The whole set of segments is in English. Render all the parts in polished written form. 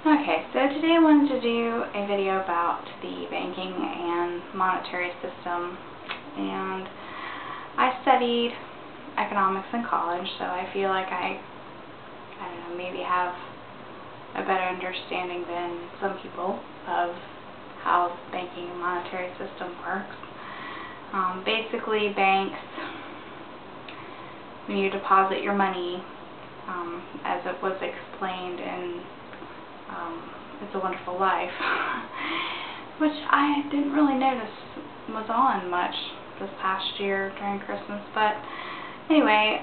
Okay, so today I wanted to do a video about the banking and monetary system, and I studied economics in college, so I feel like I don't know, maybe have a better understanding than some people of how the banking and monetary system works. Basically, banks, when you deposit your money, as it was explained in It's a Wonderful Life, which I didn't really notice was on much this past year during Christmas. But anyway,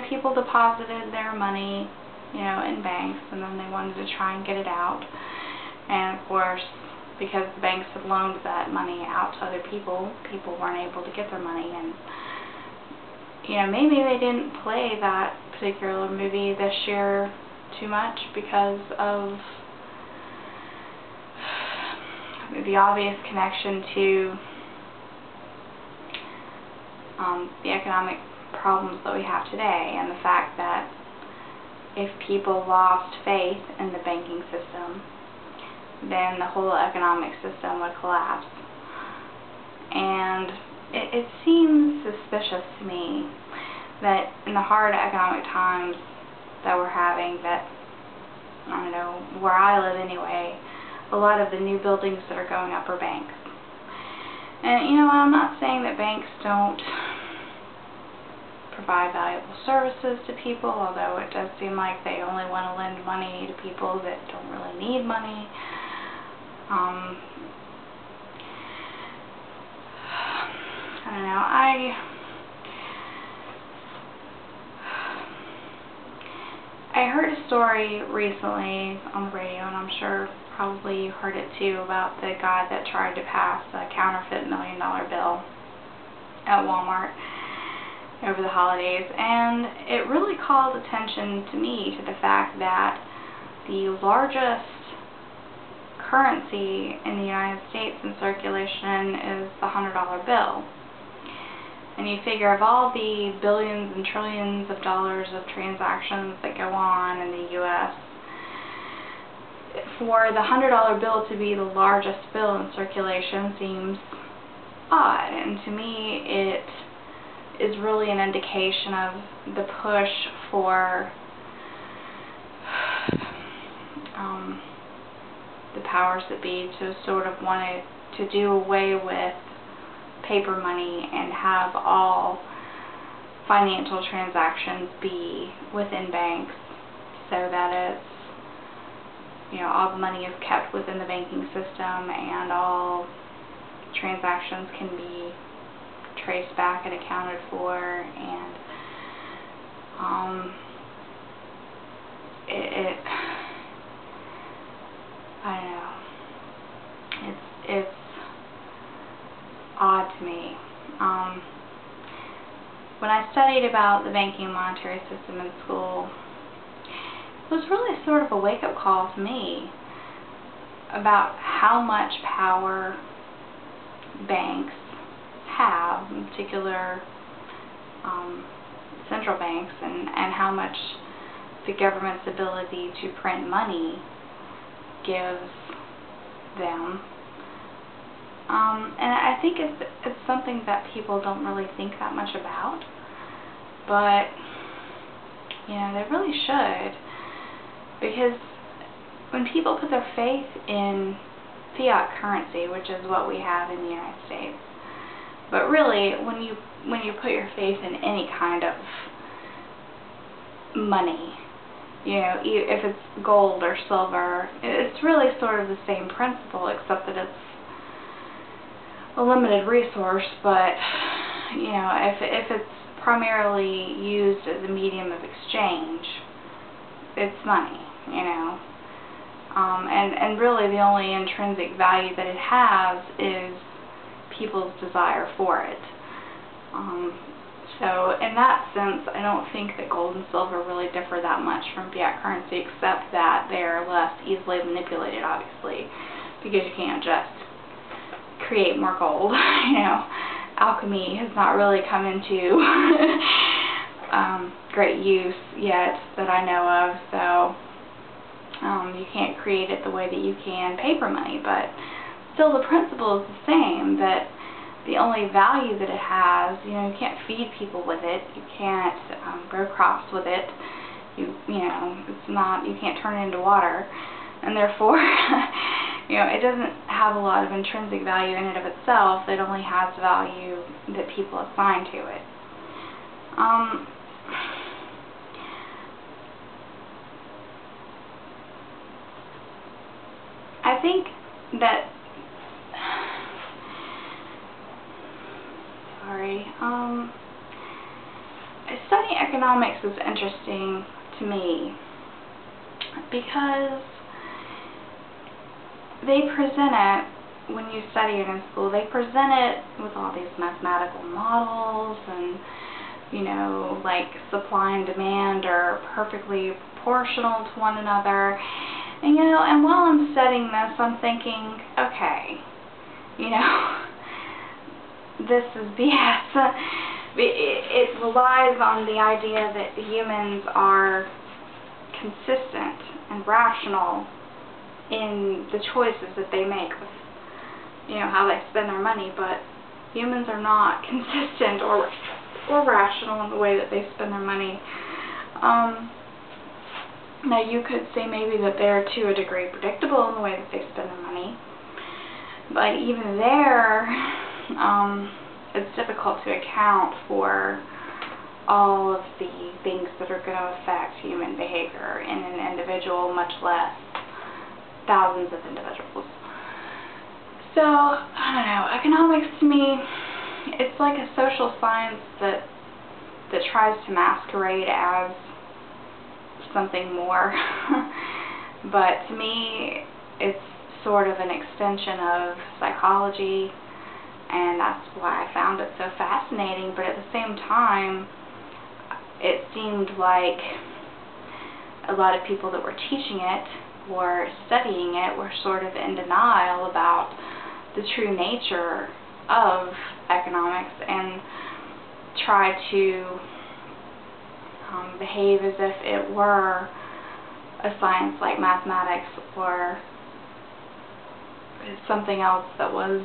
people deposited their money, in banks, and then they wanted to try and get it out. And of course, because the banks had loaned that money out to other people, people weren't able to get their money. And maybe they didn't play that particular movie this year too much because of the obvious connection to the economic problems that we have today, and the fact that if people lost faith in the banking system, then the whole economic system would collapse. And it seems suspicious to me that in the hard economic times that we're having, that, I don't know, where I live anyway, a lot of the new buildings that are going up are banks. And, I'm not saying that banks don't provide valuable services to people, although it does seem like they only want to lend money to people that don't really need money. I don't know, I heard a story recently on the radio, and I'm sure probably you heard it too, about the guy that tried to pass a counterfeit $1 million bill at Walmart over the holidays. And it really called attention to me to the fact that the largest currency in the United States in circulation is the $100 bill. And you figure of all the billions and trillions of dollars of transactions that go on in the U.S., for the $100 bill to be the largest bill in circulation seems odd. And to me, it is really an indication of the push for the powers that be to sort of want to do away with paper money and have all financial transactions be within banks, so that it's, all the money is kept within the banking system, and all transactions can be traced back and accounted for. And I don't know, it's odd to me. When I studied about the banking and monetary system in school, it was really sort of a wake-up call to me about how much power banks have, in particular central banks, and how much the government's ability to print money gives them. And I think it's something that people don't really think that much about, but they really should, because when people put their faith in fiat currency, which is what we have in the United States, but really when you put your faith in any kind of money, if it's gold or silver, it's really sort of the same principle, except that it's a limited resource. But if it's primarily used as a medium of exchange, it's money, and really the only intrinsic value that it has is people's desire for it. So in that sense, I don't think that gold and silver really differ that much from fiat currency, except that they are less easily manipulated, obviously, because you can't just create more gold. Alchemy has not really come into great use yet that I know of. So You can't create it the way that you can paper money, but still the principle is the same, that the only value that it has, you can't feed people with it, you can't grow crops with it, you can't turn it into water, and therefore, it doesn't have a lot of intrinsic value in and of itself. It only has value that people assign to it. I think that, studying economics is interesting to me because they present it, when you study it in school, they present it with all these mathematical models and, like supply and demand are perfectly proportional to one another. And, and while I'm studying this, I'm thinking, okay, this is BS. It relies on the idea that humans are consistent and rational in the choices that they make with, how they spend their money, but humans are not consistent or rational in the way that they spend their money. Now you could say maybe that they're to a degree predictable in the way that they spend their money, but even there, it's difficult to account for all of the things that are going to affect human behavior in an individual, much less thousands of individuals. So, I don't know, economics to me, it's like a social science that tries to masquerade as something more. But to me, it's sort of an extension of psychology, and that's why I found it so fascinating. But at the same time, it seemed like a lot of people that were teaching it or studying it were sort of in denial about the true nature of economics and try to behave as if it were a science like mathematics or something else that was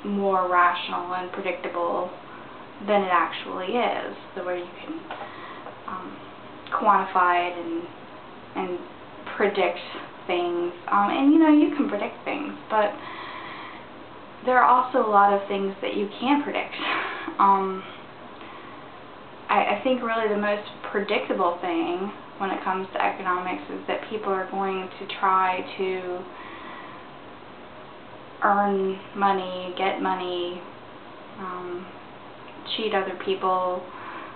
more rational and predictable than it actually is, the way you can quantify it and predict things. And you can predict things, but there are also a lot of things that you can't predict. I think really the most predictable thing when it comes to economics is that people are going to try to earn money, get money, cheat other people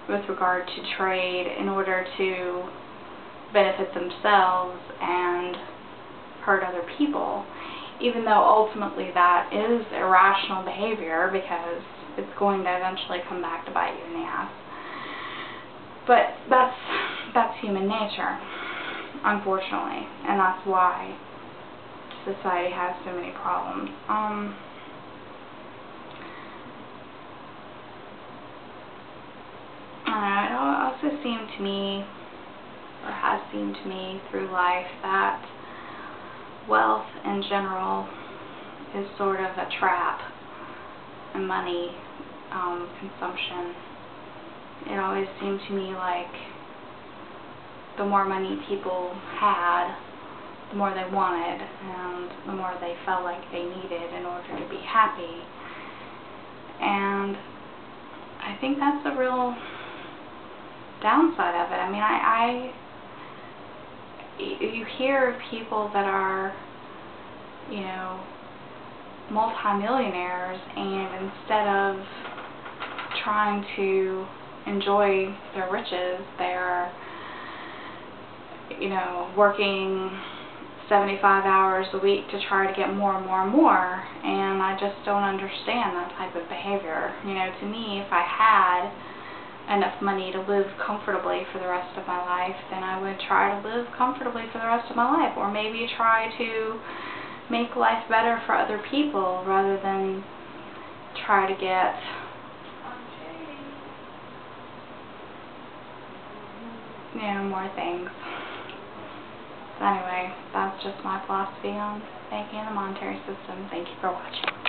with regard to trade in order to benefit themselves and hurt other people, even though ultimately that is irrational behavior because it's going to eventually come back to bite you in the ass. But that's human nature, unfortunately, and that's why society has so many problems. It also seemed to me, or has seemed to me through life, that wealth in general is sort of a trap, and money consumption. It always seemed to me like the more money people had, the more they wanted, and the more they felt like they needed in order to be happy. And I think that's a real downside of it. I mean, you hear of people that are, multimillionaires, and instead of trying to enjoy their riches, they're, working 75 hours a week to try to get more and more and more, and I just don't understand that type of behavior. To me, if I had enough money to live comfortably for the rest of my life, then I would try to live comfortably for the rest of my life, or maybe try to make life better for other people rather than try to get more things. So anyway, that's just my philosophy on banking and the monetary system. Thank you for watching.